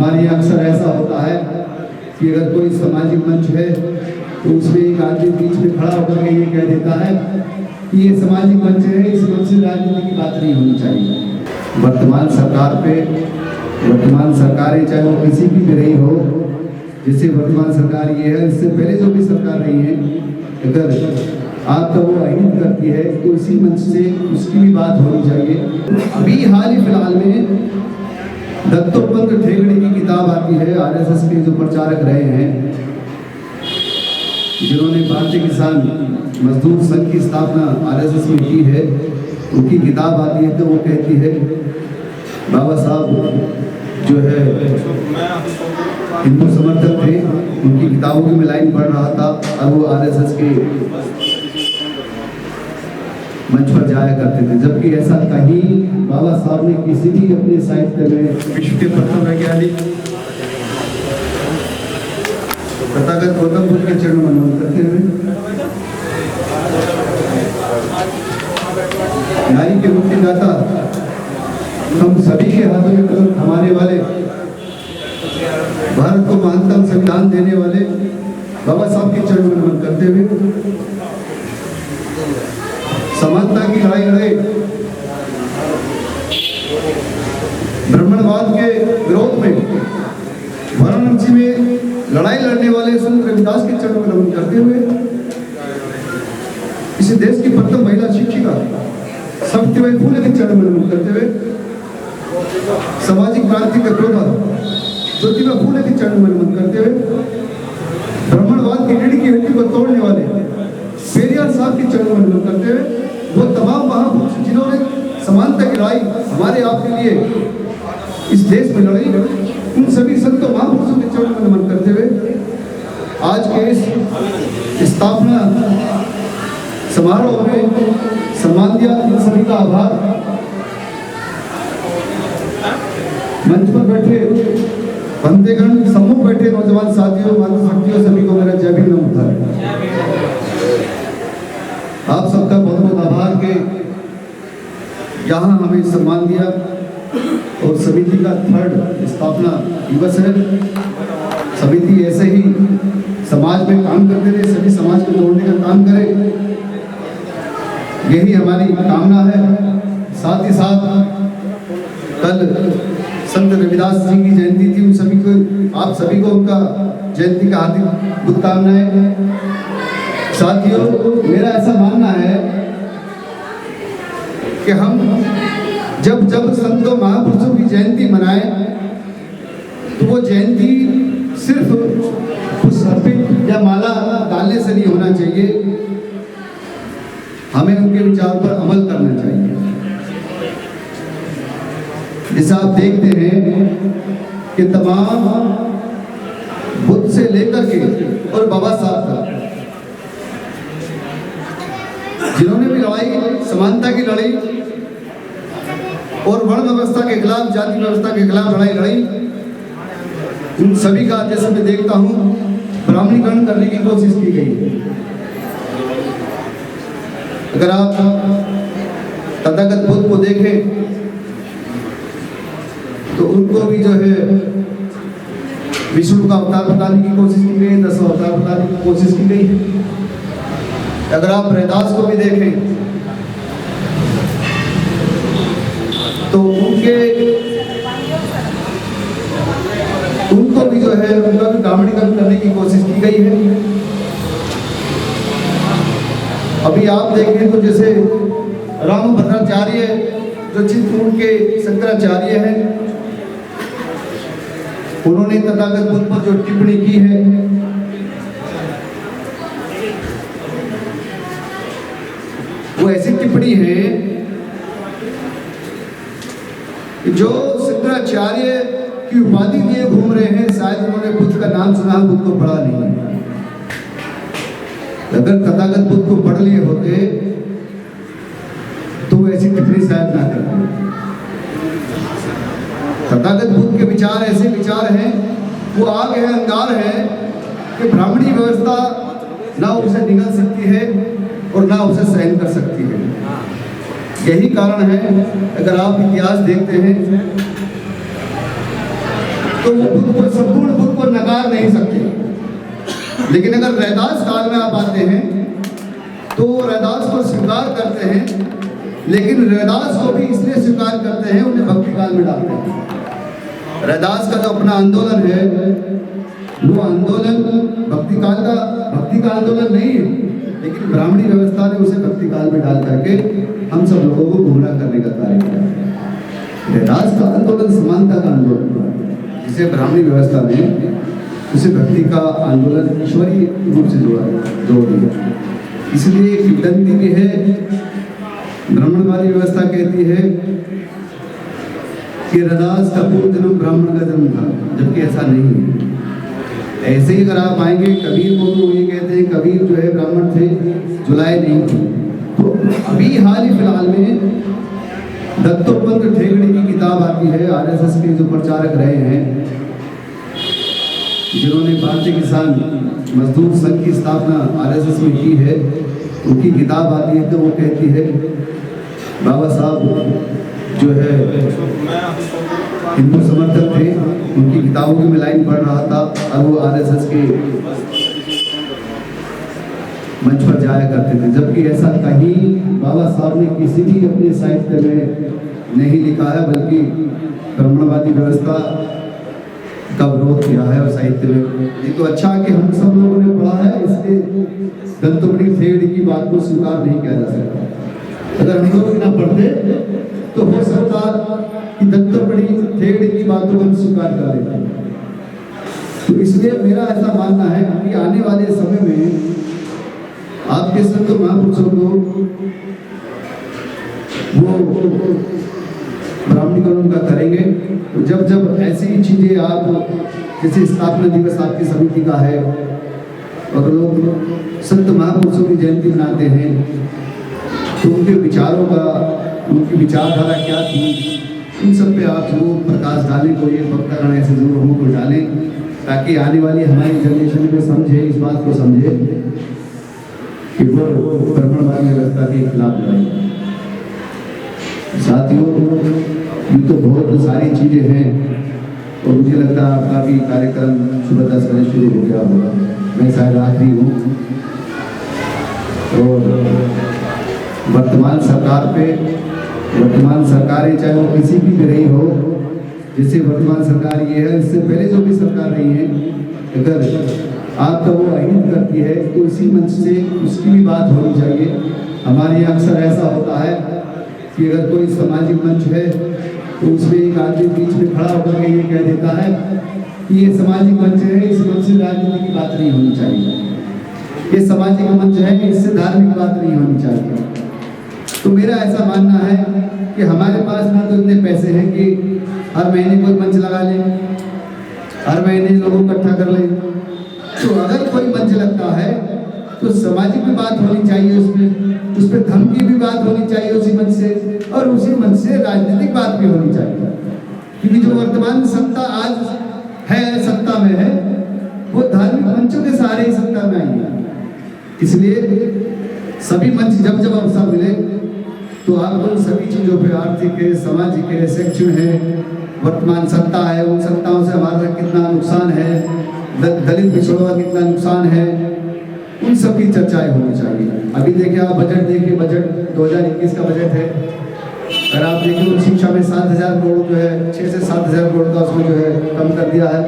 हमारे यहाँ अक्सर ऐसा होता है कि अगर कोई सामाजिक मंच है तो उसमें एक आदमी बीच में खड़ा होकर के ये कह देता है कि ये सामाजिक मंच है, इस मंच से राजनीति की बात नहीं होनी चाहिए। वर्तमान सरकार पे, वर्तमान सरकारें चाहे वो किसी की भी रही हो, जैसे वर्तमान सरकार ये है, इससे पहले जो भी सरकार रही है, अगर आपका वो अहित करती है तो इसी मंच से उसकी भी बात होनी चाहिए। अभी हाल ही फिलहाल में दत्तोपंत ठेंगड़ी की किताब आती है, आरएसएस के जो प्रचारक रहे हैं, जिन्होंने भारतीय किसान मजदूर संघ की स्थापना आरएसएस में की है, उनकी किताब आती है तो वो कहती है बाबा साहब जो है हिंदू समर्थक थे, उनकी किताबों की मैं लाइन पढ़ रहा था और वो आरएसएस के मंच पर जाया करते थे, जबकि ऐसा कहीं बाबा साहब ने किसी भी अपने साहित्य में विश्व के प्रथम वैज्ञानिक तथागत गौतम बुद्ध के चरणों में नमन करते हुए नारी के मुक्तिदाता, हम सभी के हाथों में कलम थमाने वाले, भारत को महानतम संविधान देने वाले बाबा साहब के चरणों में नमन करते हुए समानता की लड़ाई लड़े, ब्राह्मणवाद के विरोध में वाराणसी में लड़ाई लड़ने वाले संत रविदास के चरणों में नमन करते हुए इस देश की प्रथम महिला शिक्षिका सावित्रीबाई फुले के चरणों में नमन करते हुए सामाजिक क्रांति के योद्धा ज्योतिबा फुले के चरणों में नमन करते हुए ब्राह्मणवाद की रीढ़ की हड्डी को तोड़ने वाले पेरियार साहब के चरणों में नमन करते हुए वो तमाम महापुरुष जिन्होंने समानता की लड़ाई हमारे आपके लिए इस देश में लड़ी, उन सभी संतों महापुरुषों के चरणों में नमन करते हुए आज के इस स्थापना समारोह में सम्मान दिया, इन सभी का आभार। मंच पर बैठे बंदेगण, सम्मुख बैठे नौजवान साथियों, मातृशक्तियों, सभी को मेरा जय भीम नमस्कार। आप सबका बहुत बहुत आभार के यहाँ हमें सम्मान दिया और समिति का 3rd स्थापना दिवस है। समिति ऐसे ही समाज में काम करते रहे, सभी समाज को जोड़ने का काम करे, यही हमारी कामना है। साथ ही साथ कल संत रविदास जी की जयंती थी, उन सभी को, आप सभी को उनका जयंती का हार्दिक शुभकामनाएं। साथियों, मेरा ऐसा मानना है कि हम जब जब संतों महापुरुषों की जयंती मनाएं तो वो जयंती सिर्फ पुष्प या माला डालने से नहीं होना चाहिए, हमें उनके विचार पर अमल करना चाहिए। जैसा आप देखते हैं कि तमाम बुद्ध से लेकर के और बाबा साहब तक जिन्होंने भी लड़ाई, समानता की लड़ाई और वर्ण व्यवस्था के खिलाफ, जाति व्यवस्था के खिलाफ लड़ाई लड़ी, उन सभी का जैसे मैं देखता हूं ब्राह्मणीकरण करने की कोशिश की गई। अगर आप तथागत बुद्ध को देखें तो उनको भी जो है विष्णु का अवतार बताने की कोशिश की गई, 10 अवतार बताने की कोशिश की गई। अगर आप रैदास को भी देखें तो उनको भी जो है उनका भी ब्राह्मणीकरण करने की कोशिश की गई है। अभी आप देखें तो जैसे रामभद्राचार्य जो चित्रकूट के शंकराचार्य हैं, उन्होंने तथागत बुद्ध पर जो टिप्पणी की है वो ऐसी टिप्पणी है जो शंकराचार्य की उपाधि लिए घूम रहे हैं, शायद उन्होंने बुद्ध का नाम सुना, बुद्ध को पढ़ा नहीं। अगर तथागत बुद्ध को पढ़ लिए होते तो ऐसी टिप्पणी शायद ना करते। तथागत बुद्ध के विचार ऐसे विचार हैं, वो आग है, अंगार है कि ब्राह्मणी व्यवस्था ना उसे निगल सकती है और ना उसे सहन कर सकती है। यही कारण है, अगर आप इतिहास देखते हैं तो वो बुद्ध को, संपूर्ण बुद्ध को नकार नहीं सकते। लेकिन अगर रैदास काल में आप आते हैं तो रैदास को स्वीकार करते हैं, लेकिन रैदास को भी इसलिए स्वीकार करते हैं, उन्हें भक्ति काल में डालते हैं। रैदास का जो अपना आंदोलन है, वो आंदोलन भक्ति का आंदोलन नहीं है, लेकिन ब्राह्मणी व्यवस्था ने उसे भक्ति काल में डाल करके हम सब लोगों को गुमराह करने का कार्य किया। रैदास का आंदोलन समानता का आंदोलन हुआ, जिसे ब्राह्मणी व्यवस्था ने उसे भक्ति का आंदोलन ईश्वरीय रूप से जोड़ दिया। इसलिए किंवदंती भी है, ब्राह्मणवादी व्यवस्था कहती है कि रैदास का पूर्व जन्म ब्राह्मण का जन्म था, जबकि ऐसा नहीं है। ऐसे ही अगर आप आएंगे, कबीर को तो ये कहते हैं कबीर जो है ब्राह्मण थे, जुलाई नहीं थी। तो अभी हाल ही फिलहाल में दत्तोपंत ठेंगड़ी की किताब आती है, आरएसएस के जो प्रचारक रहे हैं, जिन्होंने भारतीय किसान मजदूर संघ की स्थापना आरएसएस में की है, उनकी किताब आती है। तो वो कहती है बाबा साहब जो है हिंदू समर्थक थे, उनकी किताबों की मैं लाइन पढ़ रहा था और वो आरएसएस के मंच पर जाया करते थे, जबकि ऐसा कहीं बाबा साहब ने किसी भी अपने साहित्य में नहीं लिखा है, बल्कि ब्राह्मणवादी व्यवस्था का विरोध किया है और साहित्य में। ये तो अच्छा कि हम सब लोगों ने पढ़ा है, इसलिए दत्तोपंत ठेंगड़ी की बात को स्वीकार नहीं किया जा सकता। अगर हम लोग ना पढ़ते तो हो सकता कि दत्तोपंत ठेंगड़ी की बातों को हम स्वीकार कर लेते। तो इसलिए मेरा ऐसा मानना है कि आने वाले समय में आपके संत महापुरुषों को वो ब्राह्मणीकरण का करेंगे। तो जब जब ऐसी चीजें आप, जैसे स्थापना दिवस आपकी समिति का है और लोग संत महापुरुषों की जयंती मनाते हैं, तो उनके विचारों का, उनकी विचारधारा क्या थी, इन सब पे आप जरूर प्रकाश डालें, कोई एक वक्तागण ऐसे जरूर हमको डालें, ताकि आने वाली हमारी जनरेशन को समझे, इस बात को समझे कि वो ब्राह्मणवादी व्यवस्था के खिलाफ लड़ाई। साथियों, ये तो बहुत सारी चीजें हैं और मुझे लगता है आपका भी कार्यक्रम सुबह 10 बजे शुरू हो गया होगा, मैं शायद आखिरी हूँ। और वर्तमान सरकार पे, वर्तमान सरकारें चाहे वो किसी की भी रही हो, जैसे वर्तमान सरकार ये है, इससे पहले जो भी सरकार रही है, अगर आपका वो अहित करती है तो इसी मंच से उसकी भी बात होनी चाहिए। हमारे यहाँ अक्सर ऐसा होता है कि अगर कोई सामाजिक मंच है तो उसमें एक आदमी बीच में खड़ा होकर के ये कह देता है कि ये सामाजिक मंच है, इस मंच से राजनीति की बात नहीं होनी चाहिए, ये सामाजिक मंच है, इससे धार्मिक बात नहीं होनी चाहिए। तो मेरा ऐसा मानना है कि हमारे पास ना तो इतने पैसे हैं कि हर महीने कोई मंच लगा लें, हर महीने लोगों को इकट्ठा कर लें। तो अगर कोई मंच लगता है तो सामाजिक भी बात होनी चाहिए, उसमें उस पर धर्म की भी बात होनी चाहिए उसी मंच से, और उसी मंच से राजनीतिक बात भी होनी चाहिए। क्योंकि जो वर्तमान सत्ता आज है, सत्ता में है, वो धार्मिक मंचों के सहारे ही सत्ता में आई है। इसलिए सभी मंच जब जब अवसर मिले तो आपको सभी चीजों पे, आर्थिक है, सामाजिक है, शैक्षणिक है, वर्तमान सत्ता है, उन सत्ताओं से हमारा कितना नुकसान है, दलित पिछड़ों का कितना नुकसान है, उन सब की चर्चाएं होनी चाहिए। अभी देखिए आप बजट देखिए, बजट 2021 का बजट है, अगर आप देखिए तो शिक्षा में 7,000 करोड़ जो है, 6 से 7,000 करोड़ का उसमें जो है कम कर दिया है।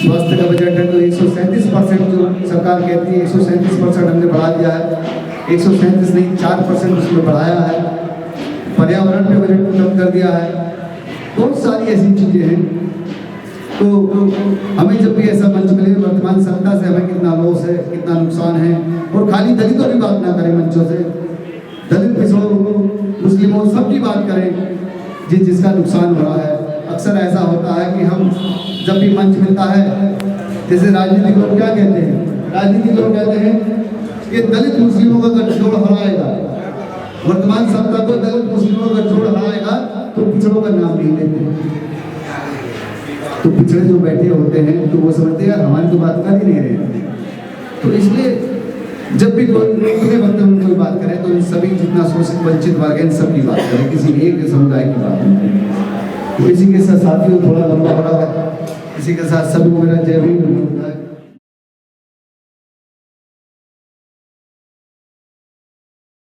स्वास्थ्य का बजट है तो 137% जो सरकार कहती है, 137% हमने बढ़ा दिया है, 137 नहीं 4% उसमें बढ़ाया है। पर्यावरण पे बजट कम कर दिया है। बहुत सारी ऐसी चीजें हैं। तो हमें जब भी ऐसा मंच मिले, वर्तमान सत्ता से हमें कितना लॉस है, कितना नुकसान है, और खाली दलितों की बात ना करें मंचों से, दलित पिछड़ों, मुस्लिमों, सबकी बात करें जिसका नुकसान हो रहा है। अक्सर ऐसा होता है कि हम जब भी मंच मिलता है, जैसे राजनीतिक लोग क्या कहते हैं, राजनीतिक लोग कहते हैं कि दलित मुस्लिमों का गठजोड़ हराएगा, वर्तमान सत्ता को दलित मुस्लिमों का गठजोड़ हराएगा, तो पिछड़ों का नाम नहीं लेते। तो पिछड़े जो बैठे होते हैं तो वो समझते हैं हमारी तो बात कर ही नहीं रहे। तो इसलिए जब भी कोई कोई बात करे तो इन सभी जितना शोषित वंचित वर्ग है, इन सब की बात करें, किसी एक समुदाय की बात नहीं। तो इसी के साथ साथियों, थोड़ा लंबा बड़ा है इसी के साथ सभी को मेरा जय भीम।